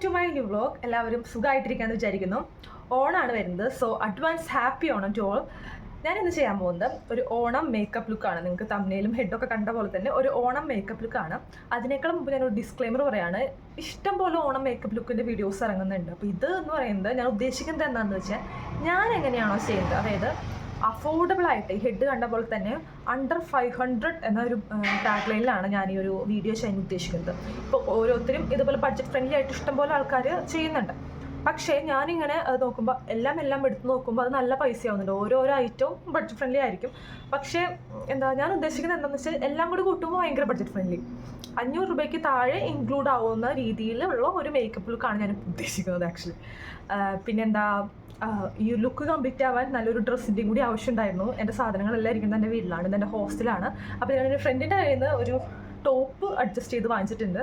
To my new vlog. എല്ലാവരും സുഖമായിട്ടിരിക്കാമെന്ന് വിചാരിക്കുന്നു. ഓണാണ് വരുന്നത്. So advance happy Onam to all. ഞാനിന്ന് ചെയ്യാൻ പോകുന്നത് ഒരു ഓണം മേക്കപ്പ് ലുക്കാണ്. നിങ്ങൾക്ക് തമ്മിലും ഹെഡൊക്കെ കണ്ട പോലെ തന്നെ ഒരു ഓണം മേക്കപ്പ് ലുക്കാണ്. അതിനേക്കാൾ മുമ്പ് ഞാനൊരു ഡിസ്ക്ലെയിമർ പറയാണ്. ഇഷ്ടം പോലെ ഓണം മേക്കപ്പ് ലുക്കിൻ്റെ വീഡിയോസ് ഇറങ്ങുന്നുണ്ട്. അപ്പോൾ ഇത് എന്ന് പറയുന്നത് ഞാൻ ഉദ്ദേശിക്കുന്നത് എന്താണെന്ന് വെച്ചാൽ ഞാൻ എങ്ങനെയാണോ ചെയ്യുന്നത്, അതായത് അഫോർഡബിൾ ആയിട്ട് ഈ ഹെഡ് കണ്ട പോലെ തന്നെ അണ്ടർ 500 എന്നൊരു ടാഗ് ലൈനിലാണ് ഞാൻ ഈ ഒരു വീഡിയോ ചെയ്യാൻ ഉദ്ദേശിക്കുന്നത്. ഇപ്പോൾ ഓരോരുത്തരും ഇതുപോലെ ബഡ്ജറ്റ് ഫ്രണ്ട്ലി ആയിട്ട് ഇഷ്ടംപോലെ ആൾക്കാർ ചെയ്യുന്നുണ്ട്. പക്ഷേ ഞാനിങ്ങനെ നോക്കുമ്പോൾ എല്ലാം എടുത്ത് നോക്കുമ്പോൾ അത് നല്ല പൈസയാവുന്നുണ്ട്. ഓരോരോ ഐറ്റവും ബഡ്ജറ്റ് ഫ്രണ്ട്ലി ആയിരിക്കും. പക്ഷേ ഞാൻ ഉദ്ദേശിക്കുന്നത് എന്താണെന്ന് വെച്ചാൽ എല്ലാം കൂടി കൂട്ടുമ്പോൾ ഭയങ്കര ബഡ്ജറ്റ് ഫ്രണ്ട്ലി, 500 രൂപയ്ക്ക് താഴെ ഇൻക്ലൂഡ് ആവുന്ന രീതിയിലുള്ള ഒരു മേക്കപ്പ് ലുക്കാണ് ഞാൻ ഉദ്ദേശിക്കുന്നത് ആക്ച്വലി. പിന്നെന്താ, ഈ ലുക്ക് കംപ്ലീറ്റ് ആവാൻ നല്ലൊരു ഡ്രസ്സിൻ്റെയും കൂടി ആവശ്യമുണ്ടായിരുന്നു. എൻ്റെ സാധനങ്ങളെല്ലാം ഇരിക്കുന്നത് എൻ്റെ വീട്ടിലാണ്, ഇതെൻ്റെ ഹോസ്റ്റലാണ്. അപ്പോൾ ഞാനൊരു ഫ്രണ്ടിൻ്റെ കയ്യിൽ നിന്ന് ഒരു ടോപ്പ് അഡ്ജസ്റ്റ് ചെയ്ത് വാങ്ങിച്ചിട്ടുണ്ട്.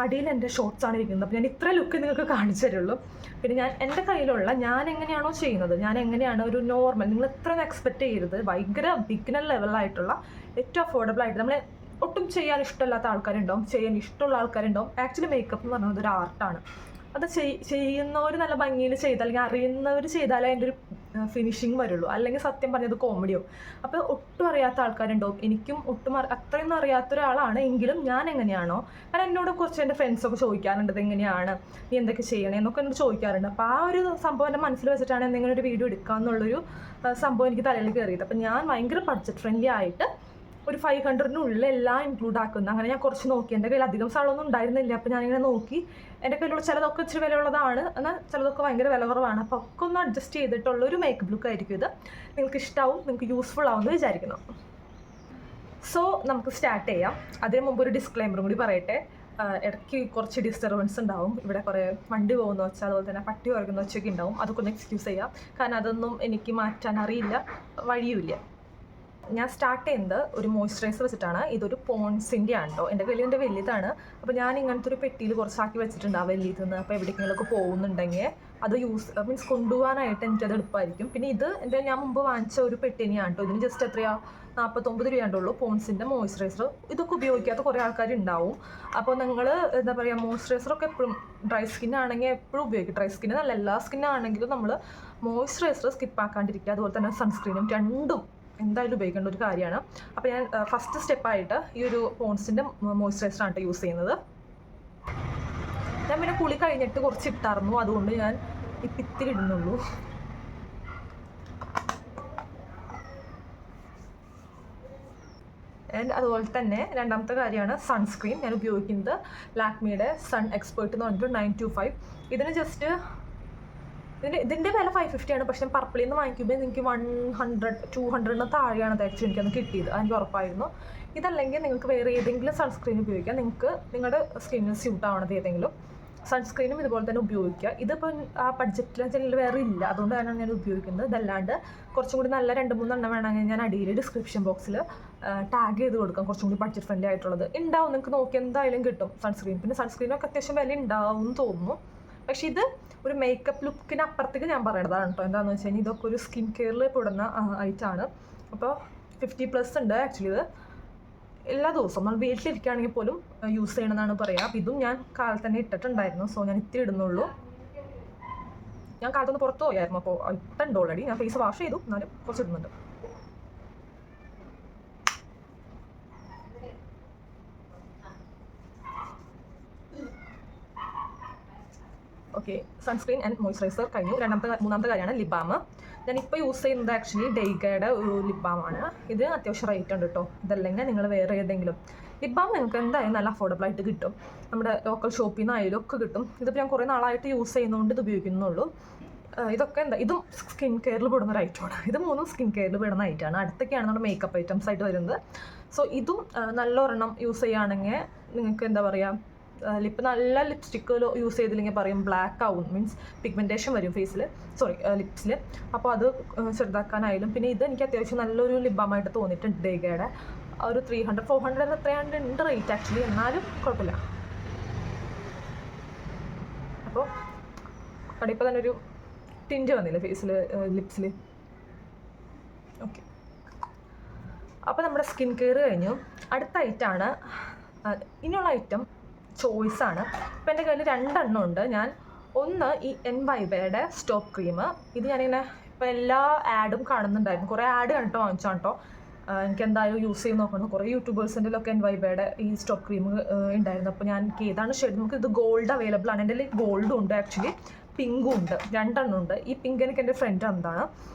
അടിയിൽ എൻ്റെ ഷോർട്ട്സാണ് ഇരിക്കുന്നത്. അപ്പോൾ ഞാൻ ഇത്ര ലുക്ക് നിങ്ങൾക്ക് കാണിച്ചു തരുള്ളൂ. പിന്നെ ഞാൻ എൻ്റെ കയ്യിലുള്ള ഞാൻ എങ്ങനെയാണോ ചെയ്യുന്നത്, ഞാൻ എങ്ങനെയാണ് ഒരു നോർമൽ, നിങ്ങൾ ഇത്രയൊന്നും എക്സ്പെക്റ്റ് ചെയ്യരുത്, ഭയങ്കര ബിഗിനർ ലെവലായിട്ടുള്ള ഏറ്റവും അഫോർഡബിൾ ആയിട്ട് നമ്മളെ ഒട്ടും ചെയ്യാൻ ഇഷ്ടമില്ലാത്ത ആൾക്കാരുണ്ടാവും, ചെയ്യാൻ ഇഷ്ടമുള്ള ആൾക്കാരുണ്ടാവും. ആക്ച്വലി മേക്കപ്പ് എന്ന് പറയുന്നത് ഒരു ആർട്ടാണ്. അത് ചെയ്യുന്നവർ നല്ല ഭംഗിയിൽ ചെയ്താൽ, അല്ലെങ്കിൽ അറിയുന്നവർ ചെയ്താലേ അതിൻ്റെ ഒരു ഫിനിഷിങ് വരുള്ളൂ. അല്ലെങ്കിൽ സത്യം പറഞ്ഞത് കോമഡിയോ. അപ്പോൾ ഒട്ടും അറിയാത്ത ആൾക്കാരുണ്ടാവും. എനിക്കും ഒട്ടും അത്രയൊന്നും അറിയാത്ത ഒരാളാണ് എങ്കിലും ഞാൻ എങ്ങനെയാണോ, കാരണം എന്നോട് കുറച്ച് എൻ്റെ ഫ്രണ്ട്സൊക്കെ ചോദിക്കാറുണ്ട് ഇത് എങ്ങനെയാണ്, നീ എന്തൊക്കെ ചെയ്യണേ എന്നൊക്കെ എന്നോട് ചോദിക്കാറുണ്ട്. അപ്പോൾ ആ ഒരു സംഭവം എൻ്റെ മനസ്സിൽ വെച്ചിട്ടാണ് എന്തെങ്കിലും ഒരു വീഡിയോ എടുക്കുക എന്നുള്ളൊരു സംഭവം എനിക്ക് തലയിൽ കയറിയത്. അപ്പം ഞാൻ ഭയങ്കര ബഡ്ജറ്റ് ഫ്രണ്ട്ലി ആയിട്ട് ഒരു 500-നുള്ളിൽ എല്ലാം ഇൻക്ലൂഡ് ആക്കുന്നത്. അങ്ങനെ ഞാൻ കുറച്ച് നോക്കി. എൻ്റെ കയ്യിൽ അധികം സാധനമൊന്നും ഉണ്ടായിരുന്നില്ല. അപ്പോൾ ഞാനിങ്ങനെ നോക്കി. എൻ്റെ കയ്യിലുള്ള ചിലതൊക്കെ ഇച്ചിരി വിലയുള്ളതാണ്, എന്നാൽ ചിലതൊക്കെ ഭയങ്കര വില കുറവാണ്. അപ്പോൾ ഒക്കെ ഒന്ന് അഡ്ജസ്റ്റ് ചെയ്തിട്ടുള്ളൊരു മേക്കപ്പ് ലുക്ക് ആയിരിക്കും ഇത്. നിങ്ങൾക്ക് ഇഷ്ടമാവും, നിങ്ങൾക്ക് യൂസ്ഫുൾ ആവുമെന്ന് വിചാരിക്കുന്നു. സോ നമുക്ക് സ്റ്റാർട്ട് ചെയ്യാം. അതിന് മുമ്പ് ഒരു ഡിസ്ക്ലെയിമറും കൂടി പറയട്ടെ. ഇടയ്ക്ക് കുറച്ച് ഡിസ്റ്റർബൻസ് ഉണ്ടാവും. ഇവിടെ കുറേ വണ്ടി പോകുന്ന വെച്ചാൽ, അതുപോലെ തന്നെ പട്ടി ഉറങ്ങുന്ന വെച്ചൊക്കെ ഉണ്ടാവും. അതൊക്കെ ഒന്ന് എക്സ്ക്യൂസ് ചെയ്യാം. കാരണം അതൊന്നും എനിക്ക് മാറ്റാൻ അറിയില്ല, വഴിയുമില്ല. ഞാൻ സ്റ്റാർട്ട് ചെയ്യുന്നത് ഒരു മോയ്സ്ചറൈസർ വെച്ചിട്ടാണ്. ഇതൊരു പോൺസിൻ്റെ ആണ് കേട്ടോ. എൻ്റെ കയ്യിൽ വലിയതാണ്. അപ്പോൾ ഞാൻ ഇങ്ങനത്തെ ഒരു പെട്ടിയിൽ കുറച്ചാക്കി വെച്ചിട്ടുണ്ട് ആ വലിയതെന്ന്. അപ്പോൾ എവിടേക്കെങ്കിലുമൊക്കെ പോകുന്നുണ്ടെങ്കിൽ അത് മീൻസ് കൊണ്ടുപോകാനായിട്ട് എനിക്കത് എളുപ്പമായിരിക്കും. പിന്നെ ഇത് ഞാൻ മുമ്പ് വാങ്ങിച്ച ഒരു പെട്ടിനെയാണ് കേട്ടോ. ഇതിന് ജസ്റ്റ് എത്രയാണ്, 49 രൂപയുള്ളൂ. പോൺസിൻ്റെ മോയ്സ്ചറൈസർ. ഇതൊക്കെ ഉപയോഗിക്കാത്ത കുറേ ആൾക്കാരുണ്ടാവും. അപ്പോൾ നിങ്ങൾ എന്താ പറയുക, മോയ്സ്ചറൈസറൊക്കെ എപ്പോഴും ഡ്രൈ സ്കിന്നാണെങ്കിൽ എപ്പോഴും ഉപയോഗിക്കും. ഡ്രൈ സ്കിന്നല്ല, എല്ലാ സ്കിന്നാണെങ്കിലും നമ്മൾ മോയ്സ്ചറൈസർ സ്കിപ്പാക്കാണ്ടിരിക്കുക. അതുപോലെ തന്നെ സൺസ്ക്രീനും രണ്ടും എന്തായാലും ഉപയോഗിക്കേണ്ട ഒരു കാര്യമാണ്. അപ്പോൾ ഞാൻ ഫസ്റ്റ് സ്റ്റെപ്പായിട്ട് ഈ ഒരു പോൺസിൻ്റെ മോയ്സ്ചറൈസറാണ് യൂസ് ചെയ്യുന്നത്. ഞാൻ പിന്നെ കുളി കഴിഞ്ഞിട്ട് കുറച്ച് ഇട്ടായിരുന്നു, അതുകൊണ്ട് ഞാൻ ഇത്തിരി ഇടുന്നുള്ളൂ. ആൻഡ് അതുപോലെ തന്നെ രണ്ടാമത്തെ കാര്യമാണ് സൺസ്ക്രീൻ. ഞാൻ ഉപയോഗിക്കുന്നത് ലാക്മിയുടെ സൺ എക്സ്പേർട്ട് എന്ന് പറഞ്ഞിട്ട് 925. ഇതിന് ജസ്റ്റ് ഇതിൻ്റെ വില 550 ആണ്. പക്ഷേ പർപ്പിളിൽ നിന്ന് വാങ്ങിക്കുമ്പോൾ എനിക്ക് 100-200 താഴെയാണ് അത് ആക്ച്വലി എനിക്കത് കിട്ടിയത്. എനിക്ക് ഉറപ്പായിരുന്നു. ഇതല്ലെങ്കിൽ നിങ്ങൾക്ക് വേറെ ഏതെങ്കിലും സൺസ്ക്രീൻ ഉപയോഗിക്കാം. നിങ്ങൾക്ക് നിങ്ങളുടെ സ്കിന്നിന് സ്യൂട്ട് ആവണത് ഏതെങ്കിലും സൺസ്ക്രീനും ഇതുപോലെ തന്നെ ഉപയോഗിക്കുക. ഇതിപ്പോൾ ആ ബഡ്ജറ്റിൽ ചില വേറെ ഇല്ല, അതുകൊണ്ടാണ് ഞാൻ ഉപയോഗിക്കുന്നത്. ഇതല്ലാണ്ട് കുറച്ചും കൂടി നല്ല 2-3 എണ്ണം വേണമെങ്കിൽ ഞാൻ അടിയിൽ ഡിസ്ക്രിപ്ഷൻ ബോക്സിൽ ടാഗ് ചെയ്ത് കൊടുക്കാം. കുറച്ചും കൂടി ബഡ്ജറ്റ് ഫ്രണ്ട്ലി ആയിട്ടുള്ളത് ഉണ്ടാവും. നിങ്ങൾക്ക് നോക്കി എന്തായാലും കിട്ടും സൺസ്ക്രീൻ. പിന്നെ സൺസ്ക്രീനൊക്കെ അത്യാവശ്യം വില ഉണ്ടാവും എന്ന് തോന്നുന്നു. പക്ഷേ ഇത് ഒരു മേക്കപ്പ് ലുക്കിന് അപ്പുറത്തേക്ക് ഞാൻ പറയണതാണ് കേട്ടോ. എന്താണെന്ന് വെച്ച് കഴിഞ്ഞാൽ ഇതൊക്കെ ഒരു സ്കിൻ കെയറിൽ പെടുന്ന ഐറ്റമാണ്. അപ്പോൾ 50+ ഉണ്ട് ആക്ച്വലി. ഇത് എല്ലാ ദിവസവും നമ്മൾ വീട്ടിലിരിക്കുകയാണെങ്കിൽ പോലും യൂസ് ചെയ്യണമെന്നാണ് പറയുക. അപ്പോൾ ഇതും ഞാൻ കാലത്ത് തന്നെ ഇട്ടിട്ടുണ്ടായിരുന്നു. സോ ഞാൻ ഇത്തിരി ഇടുന്നുള്ളൂ. ഞാൻ കാലത്തൊന്ന് പുറത്ത് പോയായിരുന്നു, അപ്പോൾ ഇട്ടുണ്ട് ഓൾറെഡി. ഞാൻ ഫേസ് വാഷ് ചെയ്തു, എന്നാലും കുറച്ച് ഇടുന്നുണ്ട്. ഓക്കെ, സൺസ്ക്രീൻ ആൻഡ് മോയ്സ്ചറൈസർ കഴിഞ്ഞു. മൂന്നാമത്തെ കാര്യമാണ് ലിപ് ബാം. ഞാനിപ്പോൾ യൂസ് ചെയ്യുന്നത് ആക്ച്വലി ഡെയ്ഗയുടെ ഒരു ലിപ് ബാമാണ്. ഇത് അത്യാവശ്യം റേറ്റ് ഉണ്ട് കേട്ടോ. ഇതല്ലെങ്കിൽ നിങ്ങൾ വേറെ ഏതെങ്കിലും ലിപ് ബാം നിങ്ങൾക്ക് എന്തായാലും നല്ല അഫോർഡബിൾ ആയിട്ട് കിട്ടും. നമ്മുടെ ലോക്കൽ ഷോപ്പിൽ നിന്നായാലും ഒക്കെ കിട്ടും. ഇതിപ്പോൾ ഞാൻ കുറേ നാളായിട്ട് യൂസ് ചെയ്യുന്നതുകൊണ്ട് ഇത് ഉപയോഗിക്കുന്നുള്ളൂ. ഇതൊക്കെ ഇതും സ്കിൻ കെയറിൽ പെടുന്ന ഒരു ഐറ്റമാണ്. ഇത് മൂന്നും സ്കിൻ കെയറിൽ പെടുന്ന ഐറ്റമാണ്. അടുത്തൊക്കെയാണ് നമ്മുടെ മേക്കപ്പ് ഐറ്റംസ് ആയിട്ട് വരുന്നത്. സോ ഇതും നല്ലൊരെണ്ണം യൂസ് ചെയ്യുകയാണെങ്കിൽ നിങ്ങൾക്ക് എന്താ പറയുക, ലിപ്പ് നല്ല ലിപ്സ്റ്റിക്ക് യൂസ് ചെയ്തില്ലെങ്കിൽ പറയും ബ്ലാക്ക് ആവും, മീൻസ് പിഗ്മെൻറ്റേഷൻ വരും ഫേസിൽ, ലിപ്സിൽ. അപ്പോൾ അത് ചെറുതാക്കാനായാലും. പിന്നെ ഇത് എനിക്ക് അത്യാവശ്യം നല്ലൊരു ലിപ് ബാമായിട്ട് തോന്നിയിട്ടുണ്ട്. ഡേഗയുടെ ഒരു 300-400 എത്രയാണ്ട് ഉണ്ട് റേറ്റ് ആക്ച്വലി, എന്നാലും കുഴപ്പമില്ല. അപ്പോൾ കടിപ്പോൾ തന്നെ ഒരു ടിഞ്ച് വന്നില്ല ഫേസിൽ, ലിപ്സിൽ. ഓക്കെ, അപ്പോൾ നമ്മുടെ സ്കിൻ കെയർ കഴിഞ്ഞു. അടുത്ത ഐറ്റമാണ് ഇനിയുള്ള ഐറ്റം ചോയ്സാണ്. ഇപ്പം എൻ്റെ കയ്യിൽ 2 എണ്ണം ഉണ്ട്. ഞാൻ ഒന്ന് ഈ എൻവൈബയുടെ സ്റ്റോപ്പ് ക്രീം. ഇത് ഞാനിങ്ങനെ ഇപ്പോൾ എല്ലാ ആഡും കാണുന്നുണ്ടായിരുന്നു, കുറേ ആഡ് കണ്ടിട്ട് വാങ്ങിച്ചാണ് കേട്ടോ. എനിക്ക് എന്തായാലും യൂസ് ചെയ്ത് നോക്കണം. കുറേ യൂട്യൂബേഴ്സിൻ്റെലൊക്കെ എൻവൈബയുടെ ഈ സ്റ്റോപ്പ് ക്രീം ഉണ്ടായിരുന്നു. അപ്പോൾ ഞാൻ എനിക്ക് ഏതാണ് ഷെയ്ഡ്, നമുക്ക് ഇത് ഗോൾഡ് അവൈലബിൾ ആണ്. എൻ്റെ ഗോൾഡും ഉണ്ട്, ആക്ച്വലി പിങ്കും ഉണ്ട്, 2 എണ്ണം ഉണ്ട്. ഈ പിങ്ക് എനിക്ക് എൻ്റെ ഫ്രണ്ട് എന്താണ്,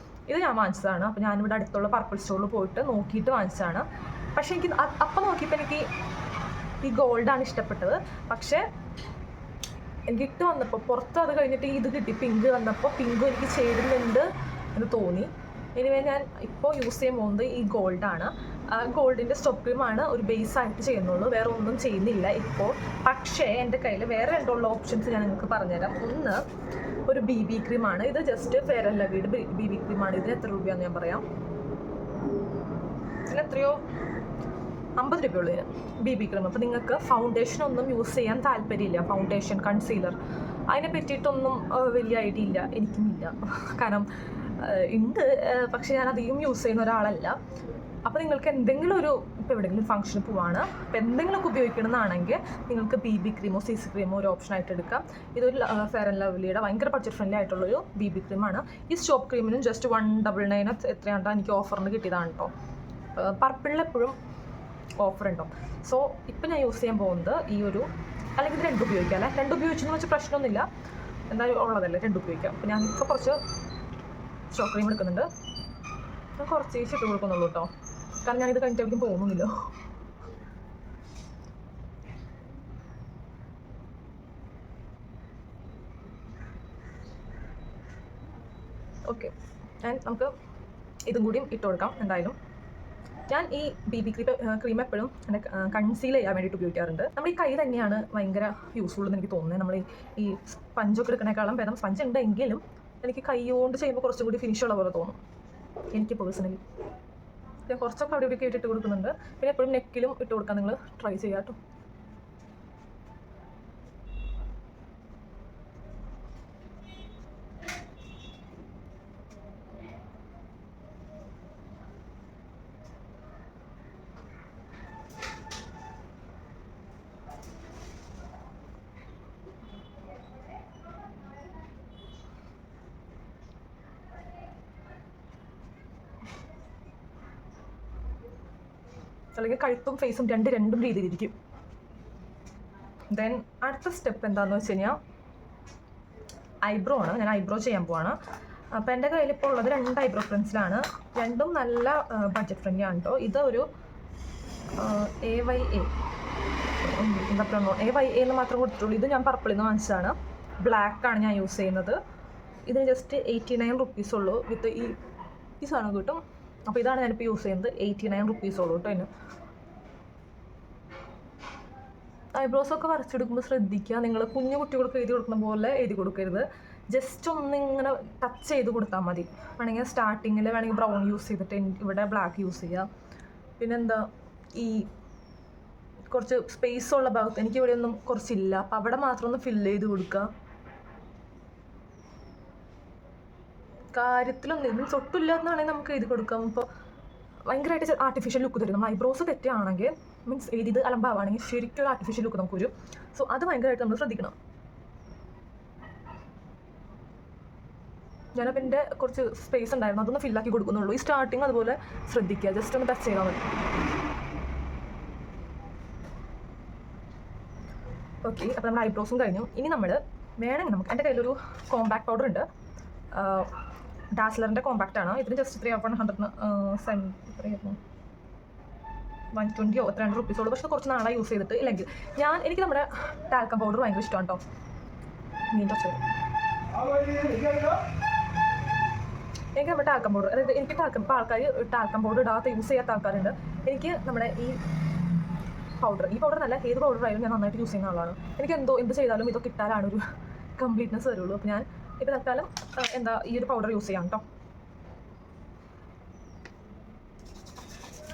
ഇത് ഞാൻ വാങ്ങിച്ചതാണ്. അപ്പോൾ ഞാനിവിടെ അടുത്തുള്ള പർപ്പിൾ സ്റ്റോറിൽ പോയിട്ട് നോക്കിയിട്ട് വാങ്ങിച്ചതാണ്. പക്ഷേ എനിക്ക് അപ്പം നോക്കിയപ്പോൾ എനിക്ക് ഈ ഗോൾഡാണ് ഇഷ്ടപ്പെട്ടത്. പക്ഷേ എനിക്ക് ഇട്ട് വന്നപ്പോൾ പുറത്ത് അത് കഴിഞ്ഞിട്ട് ഇത് കിട്ടി, പിങ്ക് വന്നപ്പോൾ പിങ്കും എനിക്ക് ചേരുന്നുണ്ട് എന്ന് തോന്നി. എനിവേ ഞാൻ ഇപ്പോൾ യൂസ് ചെയ്യാൻ പോകുന്നത് ഈ ഗോൾഡാണ്. ഗോൾഡിൻ്റെ സ്റ്റോപ്പ് ക്രീമാണ് ഒരു ബേസായിട്ട് ചെയ്യുന്നുള്ളൂ, വേറെ ഒന്നും ചെയ്യുന്നില്ല ഇപ്പോൾ. പക്ഷേ എൻ്റെ കയ്യിൽ വേറെ 2 ഓപ്ഷൻസ് ഞാൻ നിങ്ങൾക്ക് പറഞ്ഞുതരാം. ഒന്ന് ഒരു BB ക്രീമാണ്. ഇത് ജസ്റ്റ് ഫെയർ ആൻഡ് ലവ്ലിയുടെ BB ക്രീമാണ്. ഇതിന് എത്ര രൂപയാണെന്ന് ഞാൻ പറയാം. ഇതിന് എത്രയോ 50 രൂപയുള്ളൂ ഇതിന് BB ക്രീം. അപ്പോൾ നിങ്ങൾക്ക് ഫൗണ്ടേഷൻ ഒന്നും യൂസ് ചെയ്യാൻ താല്പര്യമില്ല, ഫൗണ്ടേഷൻ കൺസീലർ അതിനെ പറ്റിയിട്ടൊന്നും വലിയ ഐഡിയ ഇല്ല, എനിക്കുമില്ല. കാരണം ഉണ്ട്, പക്ഷേ ഞാൻ അധികം യൂസ് ചെയ്യുന്ന ഒരാളല്ല. അപ്പോൾ നിങ്ങൾക്ക് എന്തെങ്കിലും ഇപ്പോൾ എവിടെയെങ്കിലും ഫംഗ്ഷന് പോവാണ്, അപ്പോൾ എന്തെങ്കിലുമൊക്കെ ഉപയോഗിക്കണമെന്നാണെങ്കിൽ നിങ്ങൾക്ക് BB ക്രീമോ CC ക്രീമോ ഒരു ഓപ്ഷനായിട്ട് എടുക്കാം. ഇതൊരു ഫെയർ ആൻഡ് ലവ്ലിയുടെ ഭയങ്കര ബഡ്ജറ്റ് ഫ്രണ്ട്ലി ആയിട്ടുള്ളൊരു BB ക്രീമാണ്. ഈ സ്റ്റോപ്പ് ക്രീമിനും ജസ്റ്റ് 199 എത്രയാണ്ടോ എനിക്ക് ഓഫറിന് കിട്ടിയതാണ് കേട്ടോ. പർപ്പിളിൽ എപ്പോഴും ഓഫർ ഉണ്ടോ. സോ ഇപ്പം ഞാൻ യൂസ് ചെയ്യാൻ പോകുന്നത് ഈ ഒരു, അല്ലെങ്കിൽ ഇത് 2 ഉപയോഗിക്കാം അല്ലേ. 2 ഉപയോഗിച്ചെന്ന് വെച്ചാൽ പ്രശ്നമൊന്നുമില്ല, എന്തായാലും ഉള്ളതല്ലേ, 2 ഉപയോഗിക്കാം. അപ്പോൾ ഞാനിപ്പോൾ കുറച്ച് സ്റ്റോപ്പ് ക്രീം എടുക്കുന്നുണ്ട്. ഞാൻ കുറച്ച് ഇട്ട് കൊടുക്കുന്നുള്ളൂ കേട്ടോ, കാരണം ഞാനിത് കഴിഞ്ഞിട്ട് എവിടേക്കും പോകുന്നില്ല. ഓക്കെ, നമുക്ക് ഇതും കൂടിയും ഇട്ട് കൊടുക്കാം. എന്തായാലും ഞാൻ ഈ BB ക്രീം എപ്പോഴും എൻ്റെ കൺസീൽ ചെയ്യാൻ വേണ്ടിയിട്ട് ഉപയോഗിക്കാറുണ്ട്. നമ്മൾ ഈ കൈ തന്നെയാണ് ഭയങ്കര യൂസ്ഫുൾ എന്ന് എനിക്ക് തോന്നുന്നത്. നമ്മൾ ഈ സ്പഞ്ചൊക്കെ എടുക്കണേക്കാളും ഭേദം സ്പഞ്ച് ഉണ്ടെങ്കിലും എനിക്ക് കൈ കൊണ്ട് ചെയ്യുമ്പോൾ കുറച്ചും കൂടി ഫിനിഷ് ഉള്ള പോലെ തോന്നും എനിക്ക് പേഴ്സണലി. ഞാൻ കുറച്ചൊക്കെ അവിടെ ഇവിടെയൊക്കെ ഇട്ട് കൊടുക്കുന്നുണ്ട്. പിന്നെ എപ്പോഴും നെക്കിലും ഇട്ട് കൊടുക്കാൻ നിങ്ങൾ ട്രൈ ചെയ്യാം കേട്ടോ. അല്ലെങ്കിൽ കഴുത്തും ഫേസും രണ്ടും രീതിയിലിരിക്കും. ദെൻ അടുത്ത സ്റ്റെപ്പ് എന്താണെന്ന് വെച്ച് കഴിഞ്ഞാൽ ഐബ്രോ ആണ്. ഞാൻ ഐബ്രോ ചെയ്യാൻ പോവാണ്. അപ്പോൾ എൻ്റെ കയ്യിലിപ്പോൾ ഉള്ളത് 2 ഐബ്രോ പെൻസിലാണ്. 2ഉം നല്ല ബഡ്ജറ്റ് ഫ്രണ്ട്ലി ആണ് കേട്ടോ. ഇത് ഒരു AYA എന്താ പറയുക, AYA എന്ന് മാത്രം കൊടുത്തിട്ടുള്ളൂ. ഇത് ഞാൻ പർപ്പിളിൽ നിന്ന് വാങ്ങിച്ചതാണ്. ബ്ലാക്കാണ് ഞാൻ യൂസ് ചെയ്യുന്നത്. ഇതിന് ജസ്റ്റ് 89 റുപ്പീസ് ഉള്ളൂ. വിത്ത് ഈ സാധനം കിട്ടും. അപ്പോൾ ഇതാണ് ഞാനിപ്പോൾ യൂസ് ചെയ്യുന്നത്. 89 റുപ്പീസ് ഉള്ളൂ കേട്ടോ. അതിന് ഐബ്രോസൊക്കെ വരച്ചെടുക്കുമ്പോൾ ശ്രദ്ധിക്കുക, നിങ്ങൾ കുഞ്ഞു കുട്ടികൾക്ക് എഴുതി കൊടുക്കുന്ന പോലെ എഴുതി കൊടുക്കരുത്. ജസ്റ്റ് ഒന്നിങ്ങനെ ടച്ച് ചെയ്ത് കൊടുത്താൽ മതി. വേണമെങ്കിൽ സ്റ്റാർട്ടിങ്ങിൽ വേണമെങ്കിൽ ബ്രൗൺ യൂസ് ചെയ്തിട്ട് ഇവിടെ ബ്ലാക്ക് യൂസ് ചെയ്യുക. പിന്നെന്താ, ഈ കുറച്ച് സ്പേസ് ഉള്ള ഭാഗത്ത് എനിക്ക് ഇവിടെ ഒന്നും കുറച്ചില്ല, അപ്പം അവിടെ മാത്രം ഒന്ന് ഫില്ല് ചെയ്ത് കൊടുക്കുക. കാര്യത്തിലൊന്നും ഇതും തൊട്ടില്ലാന്നാണെങ്കിൽ നമുക്ക് എഴുതി കൊടുക്കാം. ഇപ്പോൾ ഭയങ്കരമായിട്ട് ആർട്ടിഫിഷ്യൽ ലുക്ക് തരും. നമ്മൾ ഐബ്രോസ് തെറ്റാണെങ്കിൽ മീൻസ് എഴുതിയത് അലമ്പാവാണെങ്കിൽ ശരിക്കും ഒരു ആർട്ടിഫിഷ്യൽ ലുക്ക് നമുക്ക് വരും. സോ അത് ഭയങ്കരമായിട്ട് നമ്മൾ ശ്രദ്ധിക്കണം. ഞാനപ്പോൾ എൻ്റെ കുറച്ച് സ്പേസ് ഉണ്ടായിരുന്നു, അതൊന്ന് ഫില്ലാക്കി കൊടുക്കുന്നുള്ളൂ. ഈ സ്റ്റാർട്ടിങ് അതുപോലെ ശ്രദ്ധിക്കുക, ജസ്റ്റ് ഒന്ന് ടച്ച് ചെയ്താൽ മതി. ഓക്കെ, അപ്പോൾ നമ്മുടെ ഐബ്രോസും കഴിഞ്ഞു. ഇനി നമ്മൾ വേണമെങ്കിൽ നമുക്ക്, എൻ്റെ കയ്യിലൊരു കോമ്പാക്ട് പൗഡർ ഉണ്ട്, ഡാസ്ലറിൻ്റെ കോമ്പാക്റ്റ് ആണ്. ഇതിന് ജസ്റ്റ് 120 300 റുപ്പീസോളൂ. പക്ഷേ കുറച്ച് നാളെ യൂസ് ചെയ്തിട്ട് ഇല്ലെങ്കിൽ എനിക്ക് നമ്മുടെ ടാൽക്കം പൗഡർ ഭയങ്കര ഇഷ്ടമാണ് കേട്ടോ. എനിക്ക് നമ്മുടെ ടാൽക്കം പൗഡർ, അതായത് എനിക്ക് ഇപ്പോൾ ആൾക്കാർ ടാൽക്കം പൗഡർ ഇടാത്ത യൂസ് ചെയ്യാത്ത ആൾക്കാരുണ്ട്. എനിക്ക് നമ്മുടെ ഈ പൗഡർ നല്ല ഏത് പൗഡർ ആയാലും ഞാൻ നന്നായിട്ട് യൂസ് ചെയ്യുന്ന ആളാണ്. എനിക്ക് എന്ത് ചെയ്താലും ഇതൊക്കെ ഇട്ടാലാണ് ഒരു കംപ്ലീറ്റ്നെസ് വരുള്ളൂ. അപ്പോൾ ഞാൻ ഇപ്പോൾ തൽക്കാലം ഈ ഒരു പൗഡർ യൂസ് ചെയ്യാം കേട്ടോ.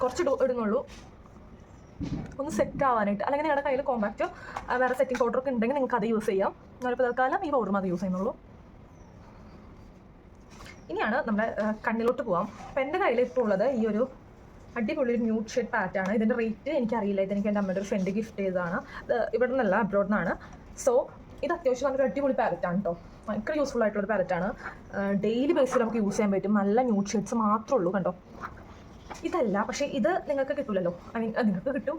കുറച്ച് ഇടുന്നുള്ളൂ, ഒന്ന് സെറ്റ് ആവാനായിട്ട്. അല്ലെങ്കിൽ നിങ്ങളുടെ കയ്യിൽ കോമ്പാക്റ്റ് വേറെ സെറ്റിംഗ് പൗഡറൊക്കെ ഉണ്ടെങ്കിൽ നിങ്ങൾക്ക് അത് യൂസ് ചെയ്യാം. ഞാനിപ്പോൾ തൽക്കാലം ഈ പൗഡർ അത് യൂസ് ചെയ്യുന്നുള്ളൂ. ഇനിയാണ് നമ്മുടെ കണ്ണിലോട്ട് പോവാം. അപ്പോൾ എൻ്റെ കയ്യിൽ ഇപ്പോൾ ഉള്ളത് ഈ ഒരു അടിപൊളി ഒരു ന്യൂഡ് ഷെയ്ഡ് പാറ്റാണ്. ഇതിൻ്റെ റേറ്റ് എനിക്കറിയില്ല, ഇതെനിക്ക് എൻ്റെ അമ്മയുടെ ഒരു ഫ്രണ്ട് ഗിഫ്റ്റ് ചെയ്തതാണ്. ഇത് ഇവിടെ നിന്നല്ല, അബ്രോഡ് നിന്നാണ്. സോ ഇത് അത്യാവശ്യം നല്ലൊരു അടിപൊളി പാലറ്റാണ് കേട്ടോ. ഭയങ്കര യൂസ്ഫുൾ ആയിട്ടുള്ളൊരു പാലറ്റാണ്. ഡെയിലി ബേസിൽ നമുക്ക് യൂസ് ചെയ്യാൻ പറ്റും. നല്ല ന്യൂഡ് ഷെയ്ഡ്സ് മാത്രമേ ഉള്ളൂ കണ്ടോ. ഇതല്ല, പക്ഷേ ഇത് നിങ്ങൾക്ക് കിട്ടില്ലല്ലോ. ഐ മീൻ നിങ്ങൾക്ക് കിട്ടും.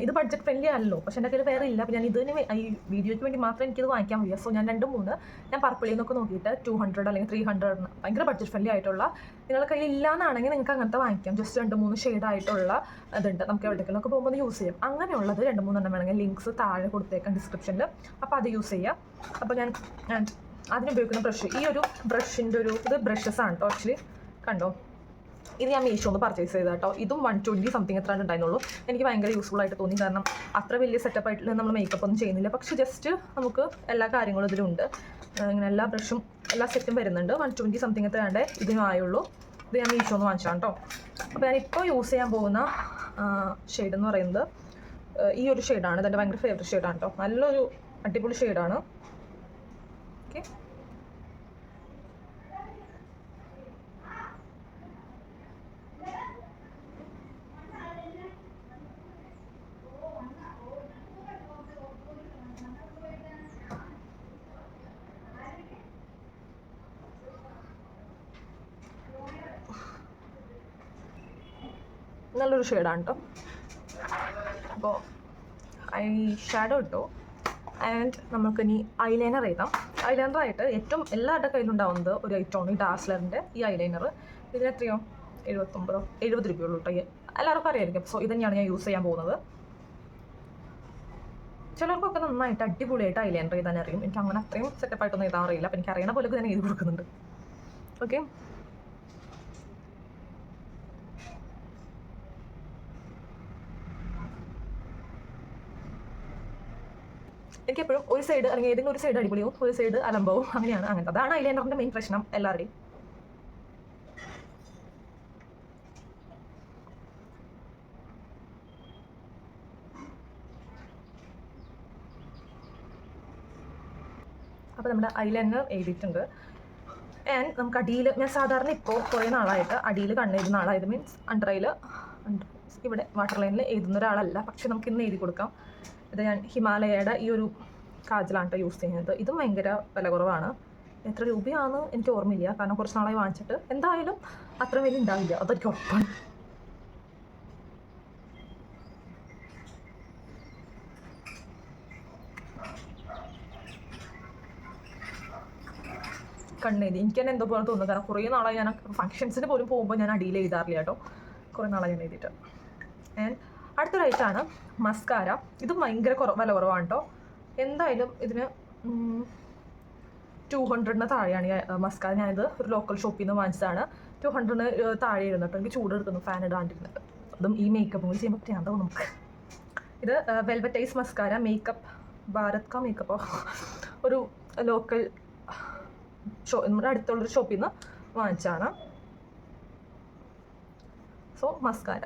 ഇത് ബഡ്ജറ്റ് ഫ്രണ്ട്ലി അല്ലല്ലോ, പക്ഷേ എൻ്റെ കയ്യിൽ വേറെ ഇല്ല. അപ്പോൾ ഞാൻ ഇതിന് ഈ വീഡിയോയ്ക്ക് വേണ്ടി മാത്രമേ എനിക്കിത് വാങ്ങിക്കാൻ വയ്യ. സോ ഞാൻ 2-3 ഞാൻ പർപ്പിളിൽ നിന്നൊക്കെ നോക്കിയിട്ട് 200 അല്ലെങ്കിൽ 300 ഭയങ്കര ബഡ്ജറ്റ് ഫ്രണ്ട്ലി ആയിട്ടുള്ള, നിങ്ങളുടെ കയ്യിൽ ഇല്ലാന്നാണെങ്കിൽ നിങ്ങൾക്ക് അങ്ങനത്തെ വാങ്ങിക്കാം. ജസ്റ്റ് 2-3 ഷെയ്ഡായിട്ടുള്ള ഇതുണ്ട്. നമുക്ക് എവിടേക്കെങ്കിലൊക്കെ പോകുമ്പോൾ യൂസ് ചെയ്യാം. അങ്ങനെയുള്ളത് 2-3 എണ്ണം വേണമെങ്കിൽ ലിങ്ക്സ് താഴെ കൊടുത്തേക്കാം ഡിസ്ക്രിപ്ഷനിൽ. അപ്പോൾ അത് യൂസ് ചെയ്യാം. അപ്പോൾ ഞാൻ അതിനുപയോഗിക്കുന്ന ബ്രഷ്, ഈ ഒരു ബ്രഷിൻ്റെ ഇത് ബ്രഷസ് ആണ് കേട്ടോ. ആക്ച്വലി കണ്ടോ, ഇത് ഞാൻ മീഷോന്ന് പർച്ചേസ് ചെയ്ത കേട്ടോ. ഇതും 120 സംതിങ് എത്ര ഉണ്ടായിരുന്നുള്ളൂ. എനിക്ക് ഭയങ്കര യൂസ്ഫുൾ ആയിട്ട് തോന്നി. കാരണം അത്ര വലിയ സെറ്റപ്പ് ആയിട്ട് നമ്മൾ മേക്കപ്പ് ഒന്നും ചെയ്യുന്നില്ല, പക്ഷേ ജസ്റ്റ് നമുക്ക് എല്ലാ കാര്യങ്ങളും ഇതിലുണ്ട്. ഇങ്ങനെ എല്ലാ ബ്രഷും എല്ലാ സെറ്റും വരുന്നുണ്ട്. 120 സംതിങ് എത്ര ഇതിനായുള്ളൂ. ഇത് ഞാൻ മീഷോന്ന് വാങ്ങിച്ചാണ് കേട്ടോ. അപ്പോൾ ഞാനിപ്പോൾ യൂസ് ചെയ്യാൻ പോകുന്ന ഷെയ്ഡ് എന്ന് പറയുന്നത് ഈ ഒരു ഷെയ്ഡാണ്. ഇതെൻ്റെ ഭയങ്കര ഫേവറേറ്റ് ഷെയ്ഡാണ് കേട്ടോ. നല്ലൊരു അടിപൊളി ഷെയ്ഡാണ്. ഓക്കെ, നല്ലൊരു ഷെയ്ഡാണ് കേട്ടോ. അപ്പോൾ ഐ ഷാഡോ ഇട്ടു. ആൻഡ് നമുക്കിനി ഐലൈനർ എഴുതാം. ഐലൈനറായിട്ട് ഏറ്റവും എല്ലാവരുടെ കയ്യിലുണ്ടാവുന്നത് ഒരു ഐറ്റമാണ് ഈ ഡാസ്ലറിൻ്റെ ഈ ഐലൈനർ. ഇതിന് എത്രയോ 70 രൂപയുള്ളൂ കേട്ടോ. എല്ലാവർക്കും അറിയായിരിക്കും. സോ ഇത് തന്നെയാണ് ഞാൻ യൂസ് ചെയ്യാൻ പോകുന്നത്. ചിലർക്കൊക്കെ നന്നായിട്ട് അടിപൊളിയായിട്ട് ഐലൈനർ എഴുതാൻ അറിയും. എനിക്ക് അങ്ങനെ അത്രയും സെറ്റപ്പായിട്ടൊന്നും എഴുതാൻ അറിയില്ല. അപ്പോൾ എനിക്ക് അറിയണ പോലെയൊക്കെ ഞാൻ എഴുതി കൊടുക്കുന്നുണ്ട്. ഓക്കെ, എനിക്കെപ്പോഴും ഒരു സൈഡ് അല്ലെങ്കിൽ ഏതെങ്കിലും ഒരു സൈഡ് അടിപൊളിയും ഒരു സൈഡ് അലമ്പാവും. അങ്ങനെയാണ്. അതാണ് ഐലൈനറിൻ്റെ മെയിൻ പ്രശ്നം എല്ലാവരുടെയും. അപ്പോൾ നമ്മുടെ ഐലൈനർ എഴുതിയിട്ടുണ്ട്. ആൻഡ് നമുക്ക് അടിയിൽ, ഞാൻ സാധാരണ ഇപ്പോൾ കുറേ നാളായിട്ട് അടിയിൽ കണ്ണെഴുതുന്ന ആളായത്, മീൻസ് അണ്ടർ ഐയിൽ ഇവിടെ വാട്ടർ ലൈനിൽ എഴുതുന്ന ഒരാളല്ല. പക്ഷെ നമുക്ക് ഇന്ന് എഴുതി കൊടുക്കാം. ഇത് ഞാൻ ഹിമാലയയുടെ ഈ ഒരു കാജലാണ് കേട്ടോ യൂസ് ചെയ്യുന്നത്. ഇതും ഭയങ്കര വില കുറവാണ്. എത്ര രൂപയാണ് എനിക്ക് ഓർമ്മയില്ല, കാരണം കുറച്ച് നാളായി വാങ്ങിച്ചിട്ട്. എന്തായാലും അത്ര വില ഉണ്ടാവില്ല, അതെനിക്ക് ഉറപ്പാണ്. കണ്ണെഴുതി എനിക്ക് തന്നെ എന്തോ പോലെ തോന്നുന്നു. കാരണം കുറേ നാളായി ഞാൻ ഫംഗ്ഷൻസിന് പോലും പോകുമ്പോൾ ഞാൻ അടിയിൽ എഴുതാറില്ല കേട്ടോ. കുറേ നാളായി ഞാൻ എഴുതിയിട്ട്. ആൻഡ് അടുത്തൊരായിട്ടാണ് മസ്കാര. ഇതും ഭയങ്കര വില കുറവാണ് കേട്ടോ. എന്തായാലും ഇതിന് 200 താഴെയാണ് മസ്കാര. ഞാനിത് ഒരു ലോക്കൽ ഷോപ്പിൽ നിന്ന് വാങ്ങിച്ചതാണ്. 200 താഴെ ഇരുന്നു കേട്ടോ. എനിക്ക് ചൂടെടുക്കുന്നു ഫാൻ ഇടാണ്ടിരുന്നിട്ട്. അതും ഈ മേക്കപ്പും കൂടി ചെയ്യുമ്പോൾ ചെയ്യാണ്ടാവും നമുക്ക്. ഇത് വെൽവെറ്റൈസ് മസ്കാര, മേക്കപ്പ് ഭാരത് കാ മേക്കപ്പോ, ഒരു ലോക്കൽ നമ്മുടെ അടുത്തുള്ളൊരു ഷോപ്പിൽ നിന്ന് വാങ്ങിച്ചാണ്. സോ മസ്കാര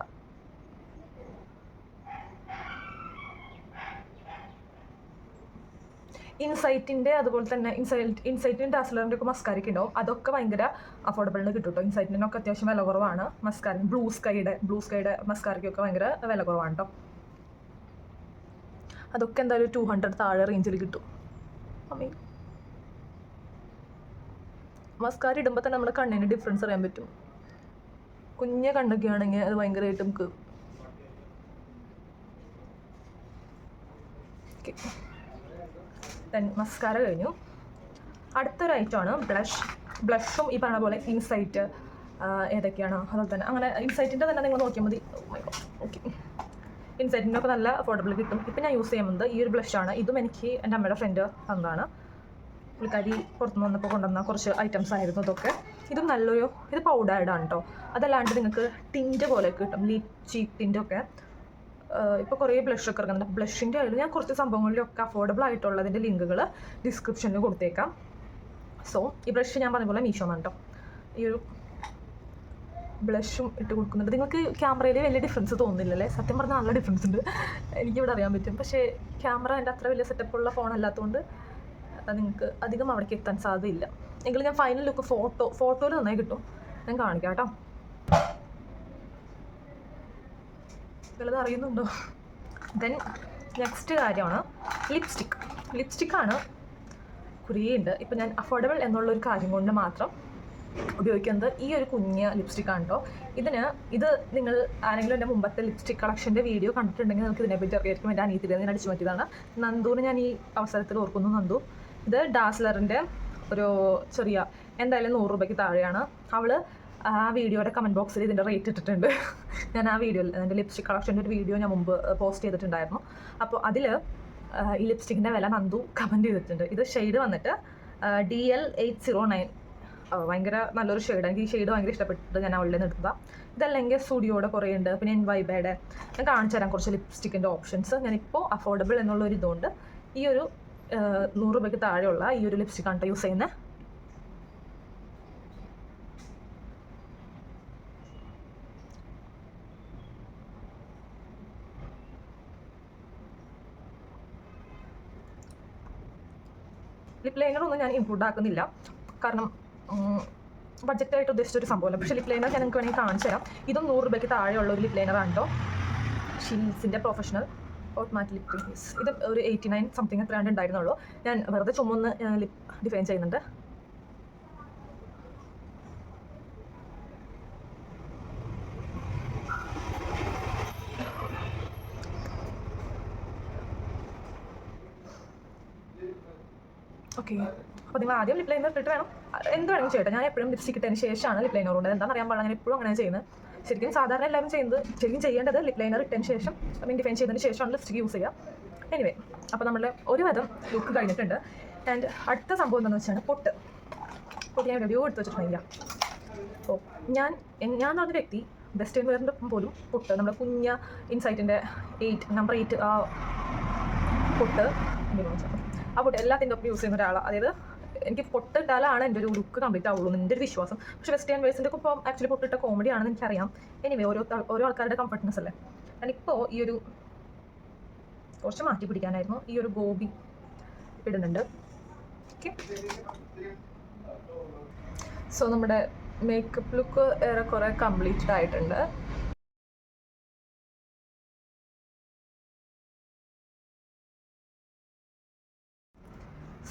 ഇൻസൈറ്റിൻ്റെ, അതുപോലെ തന്നെ ഇൻസൈറ്റിൻ്റെ ഡാസ്ലറിൻ്റെ ഒക്കെ മസ്കാരയ്ക്ക് ഉണ്ടാവും. അതൊക്കെ ഭയങ്കര അഫോർഡബിളിന് കിട്ടും കേട്ടോ. ഇൻസൈറ്റിനൊക്കെ അത്യാവശ്യം വില കുറവാണ്. മസ്കാര ബ്ലൂ സ്കൈയുടെ മസ്കാരയ്ക്കൊക്കെ ഭയങ്കര വില കുറവാണ് കേട്ടോ. അതൊക്കെ എന്തായാലും 200 താഴെ റേഞ്ചിൽ കിട്ടും. അമ്മേ, മസ്കാര ഇടുമ്പോൾ തന്നെ നമ്മുടെ കണ്ണിന് ഡിഫറൻസ് അറിയാൻ പറ്റും. കുഞ്ഞ കണ്ണൊക്കെ ആണെങ്കിൽ അത് ഭയങ്കരമായിട്ട് നമുക്ക് മസ്കാര കഴിഞ്ഞു. അടുത്തൊരു ഐറ്റമാണ് ബ്ലഷും ഈ പറഞ്ഞ പോലെ ഇൻസൈറ്റ് ഏതൊക്കെയാണ് അതുപോലെ തന്നെ അങ്ങനെ ഇൻസൈറ്റിൻ്റെ തന്നെ നിങ്ങൾ നോക്കിയാൽ മതി. ഓക്കെ, ഇൻസൈറ്റിൻ്റെ ഒക്കെ നല്ല അഫോർഡബിൾ കിട്ടും. ഇപ്പം ഞാൻ യൂസ് ചെയ്യുന്നത് ഈ ഒരു ബ്ലഷാണ്. ഇതും എനിക്ക് എൻ്റെ അമ്മയുടെ ഫ്രണ്ട് തന്നതാണ്. പുള്ളിക്കാരി പുറത്തുനിന്ന് വന്നപ്പോൾ കൊണ്ടുവന്ന കുറച്ച് ഐറ്റംസ് ആയിരുന്നു ഇതൊക്കെ. ഇതും ഇത് പൗഡേർഡാണ് കേട്ടോ. അതല്ലാണ്ട് നിങ്ങൾക്ക് ടിൻറ്റ് പോലെ കിട്ടും, ചീക്ക് ടിൻ്റ് ഒക്കെ. ഇപ്പോൾ കുറേ ബ്ലഷൊക്കെ ഇറങ്ങുന്നുണ്ട്. ബ്ലഷിൻ്റെ ആയാലും ഞാൻ കുറച്ച് സംഭവങ്ങളിലൊക്കെ അഫോർഡബിൾ ആയിട്ടുള്ളതിൻ്റെ ലിങ്കുകൾ ഡിസ്ക്രിപ്ഷനിൽ കൊടുത്തേക്കാം. സോ ഈ ബ്ലഷ് ഞാൻ പറഞ്ഞ പോലെ മീഷോന്നാണ് കേട്ടോ. ഈ ഒരു ബ്ലഷും ഇട്ട് കൊടുക്കുന്നുണ്ട്. നിങ്ങൾക്ക് ക്യാമറയിൽ വലിയ ഡിഫറൻസ് തോന്നുന്നില്ലല്ലേ? സത്യം പറഞ്ഞാൽ നല്ല ഡിഫറൻസ് ഉണ്ട്, എനിക്കിവിടെ അറിയാൻ പറ്റും. പക്ഷേ ക്യാമറ എൻ്റെ അത്ര വലിയ സെറ്റപ്പുള്ള ഫോണല്ലാത്തതുകൊണ്ട് നിങ്ങൾക്ക് അധികം അവിടേക്ക് എത്താൻ സാധ്യതയില്ല. എങ്കിലും ഞാൻ ഫൈനൽ ലുക്ക് ഫോട്ടോയിൽ നന്നായി കിട്ടും, ഞാൻ കാണിക്കാം കേട്ടോ. വല്ലതും അറിയുന്നുണ്ടോ? ദെൻ നെക്സ്റ്റ് കാര്യമാണ് ലിപ്സ്റ്റിക്കാണ്. കുറേ ഉണ്ട്. ഇപ്പം ഞാൻ അഫോർഡബിൾ എന്നുള്ളൊരു കാര്യം കൊണ്ട് മാത്രം ഉപയോഗിക്കുന്നത് ഈ ഒരു കുഞ്ഞ ലിപ്സ്റ്റിക്കാണ് കേട്ടോ. ഇത് നിങ്ങൾ ആരെങ്കിലും എൻ്റെ മുമ്പത്തെ ലിപ്സ്റ്റിക് കളക്ഷൻ്റെ വീഡിയോ കണ്ടിട്ടുണ്ടെങ്കിൽ നിങ്ങൾക്ക് ഇതിനെപ്പറ്റി അറിയായിരിക്കും. എൻ്റെ അനിയത്തിയിൽ ഞാൻ അടിച്ചു മാറ്റിയതാണ്. നന്ദുവിന് ഞാൻ ഈ അവസരത്തിൽ ഓർക്കുന്നു. നന്ദു, ഇത് ഡാസ്ലറിൻ്റെ ഒരു ചെറിയ എന്തായാലും 100 രൂപയ്ക്ക് താഴെയാണ്. അവൾ ആ വീഡിയോയുടെ കമൻറ്റ് ബോക്സിൽ ഇതിൻ്റെ റേറ്റ് ഇട്ടിട്ടുണ്ട്. ഞാൻ ആ വീഡിയോയിൽ എൻ്റെ ലിപ്സ്റ്റിക് കളക്ഷൻ്റെ ഒരു വീഡിയോ ഞാൻ മുമ്പ് പോസ്റ്റ് ചെയ്തിട്ടുണ്ടായിരുന്നു. അപ്പോൾ അതിൽ ഈ ലിപ്സ്റ്റിക്കിൻ്റെ വില നന്ദു കമൻറ്റ് ചെയ്തിട്ടുണ്ട്. ഇത് ഷെയ്ഡ് വന്നിട്ട് DL809. ഭയങ്കര നല്ലൊരു ഷെയ്ഡ്. എനിക്ക് ഈ ഷെയ്ഡ് ഭയങ്കര ഇഷ്ടപ്പെട്ടിട്ട് ഞാൻ അവളുടെ നിന്ന് എടുത്തതാണ്. ഇതല്ലെങ്കിൽ സ്റ്റുഡിയോയുടെ കുറേ ഉണ്ട്. പിന്നെ NYBയുടെ ഞാൻ കാണിച്ചു തരാം കുറച്ച് ലിപ്സ്റ്റിക്കിൻ്റെ ഓപ്ഷൻസ്. ഞാനിപ്പോൾ അഫോർഡബിൾ എന്നുള്ളൊരു ഇതുകൊണ്ട് ഈ ഒരു 100 രൂപയ്ക്ക് താഴെയുള്ള ഈ ഒരു ലിപ്സ്റ്റിക്കാണ് യൂസ് ചെയ്യുന്നത്. ലിപ് ലൈനറൊന്നും ഞാൻ ഇൻക്ലൂഡ് ആക്കുന്നില്ല, കാരണം ബഡ്ജറ്റായിട്ട് ഉദ്ദേശിച്ചൊരു സംഭവമല്ല. പക്ഷേ ലിപ് ലൈനർ ഞാൻ നിങ്ങൾക്ക് വേണമെങ്കിൽ കാണിച്ചു തരാം. ഇതും 100 രൂപയ്ക്ക് താഴെയുള്ള ഒരു ലിപ് ലൈനറാണ് കേട്ടോ. ഷീൽസിൻ്റെ പ്രൊഫഷണൽ ഹോട്ട് മാറ്റ് ലിപ് ക്രീസ്. ഇത് ഒരു 89 സംതിങ് എത്രയാണ്ട് ഉണ്ടായിരുന്നുള്ളൂ. ഞാൻ വെറുതെ ചുമന്ന് ലിപ് ഡിഫൈൻ ചെയ്യുന്നുണ്ട്. ഓക്കെ, അപ്പോൾ നിങ്ങൾ ആദ്യം ലിപ് ലൈനർ ഇട്ടിട്ട് വേണം എന്ത് വേണമെങ്കിലും ചെയ്യട്ടെ. ഞാൻ എപ്പോഴും ലിപ്സ്റ്റിക് ഇട്ടതിന് ശേഷമാണ് ലിപ് ലൈനർ കൊണ്ട് എന്താണെന്ന് അറിയാൻ പാടില്ല. ഞാൻ എപ്പോഴും അങ്ങനെ ചെയ്യുന്നത്. ശരിക്കും സാധാരണ എല്ലാവരും ശരിക്കും ചെയ്യേണ്ടത് ലിപ് ലൈനർ ഇട്ടതിന് ശേഷം ഡിഫൈൻ ചെയ്തതിന് ശേഷമാണ് ലിപ്സ്റ്റിക് യൂസ് ചെയ്യുക. എനിവേ, അപ്പോൾ നമ്മുടെ ഒരു വിധം ലുക്ക് കഴിഞ്ഞിട്ടുണ്ട്. ആൻഡ് അടുത്ത സംഭവം എന്താണെന്ന് വെച്ചാൽ പൊട്ട് ഞാൻ റിവ്യൂ എടുത്ത് വെച്ചിട്ടുണ്ടെങ്കില്ല. അപ്പോൾ ഞാൻ എന്ന് പറഞ്ഞ വ്യക്തി വെസ്റ്റേൺ വെയറിൻ്റെ പോലും പൊട്ട്, നമ്മുടെ കുഞ്ഞ ഇൻസൈറ്റിൻ്റെ നമ്പർ 8 പൊട്ട് ആ പൊട്ട് എല്ലാത്തിൻ്റെ ഒപ്പം യൂസ് ചെയ്യുന്ന ഒരാളാണ്. അതായത് എനിക്ക് പൊട്ടിട്ടാലാണ് എൻ്റെ ഒരു ലുക്ക് കംപ്ലീറ്റ് ആവുള്ളൂ എൻ്റെ ഒരു വിശ്വാസം. പക്ഷേ വെസ്റ്റേൺ വെയർസിൻ്റെ ഒക്കെ ഇപ്പം ആക്ച്വലി പൊട്ടിട്ട കോമഡി ആണെന്ന് എനിക്കറിയാം. എനിവേ, ഓരോ ആൾക്കാരുടെ കംഫർട്ട്നെസ് അല്ലേ. ഞാനിപ്പോൾ ഈ ഒരു കുറച്ച് മാറ്റി പിടിക്കാനായിരുന്നു ഈ ഒരു ഗോബി ഇടുന്നുണ്ട്. ഓക്കെ, സോ നമ്മുടെ മേക്കപ്പ് ലുക്ക് ഏറെക്കുറെ കംപ്ലീറ്റഡ് ആയിട്ടുണ്ട്.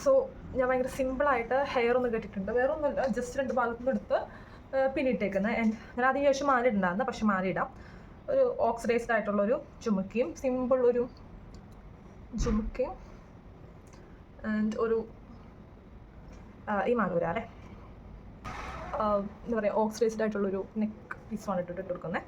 സോ ഞാൻ ഭയങ്കര സിമ്പിളായിട്ട് ഹെയർ ഒന്ന് കെട്ടിയിട്ടുണ്ട്. വേറെ ഒന്നുമില്ല, ജസ്റ്റ് 2 ഭാഗത്തുനിന്ന് എടുത്ത് പിന്നിട്ടേക്കുന്നത്. ആൻഡ് ഞാൻ അതിന് ശേഷം മാല ഇടുന്നുണ്ടായിരുന്നു, പക്ഷെ മാല ഇടാം. ഒരു ഓക്സിഡൈസ്ഡ് ആയിട്ടുള്ളൊരു ജുമുക്കയും സിമ്പിൾ ഒരു ജുമുക്കയും ആൻഡ് ഒരു ഈ മാലൂര അല്ലേ എന്താ പറയുക, ഓക്സിഡൈസ്ഡ് ആയിട്ടുള്ളൊരു നെക്ക് പീസാണ് ഇട്ടിട്ട് കൊടുക്കുന്നത്.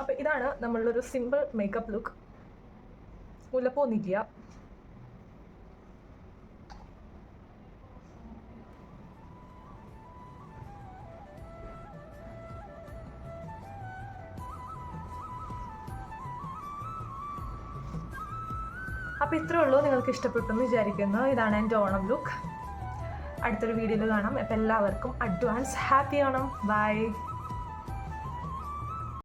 അപ്പോൾ ഇതാണ് നമ്മളൊരു സിമ്പിൾ മേക്കപ്പ് ലുക്ക്. മുല്ലപ്പൊന്നില്ല. അപ്പോൾ ഇത്രേ ഉള്ളൂ. നിങ്ങൾക്ക് ഇഷ്ടപ്പെട്ടെന്ന് വിചാരിക്കുന്നു. ഇതാണ് എൻ്റെ ഓണം ലുക്ക്. അടുത്തൊരു വീഡിയോയിൽ കാണാം. അപ്പോൾ എല്ലാവർക്കും അഡ്വാൻസ് ഹാപ്പി ഓണം. ബൈ.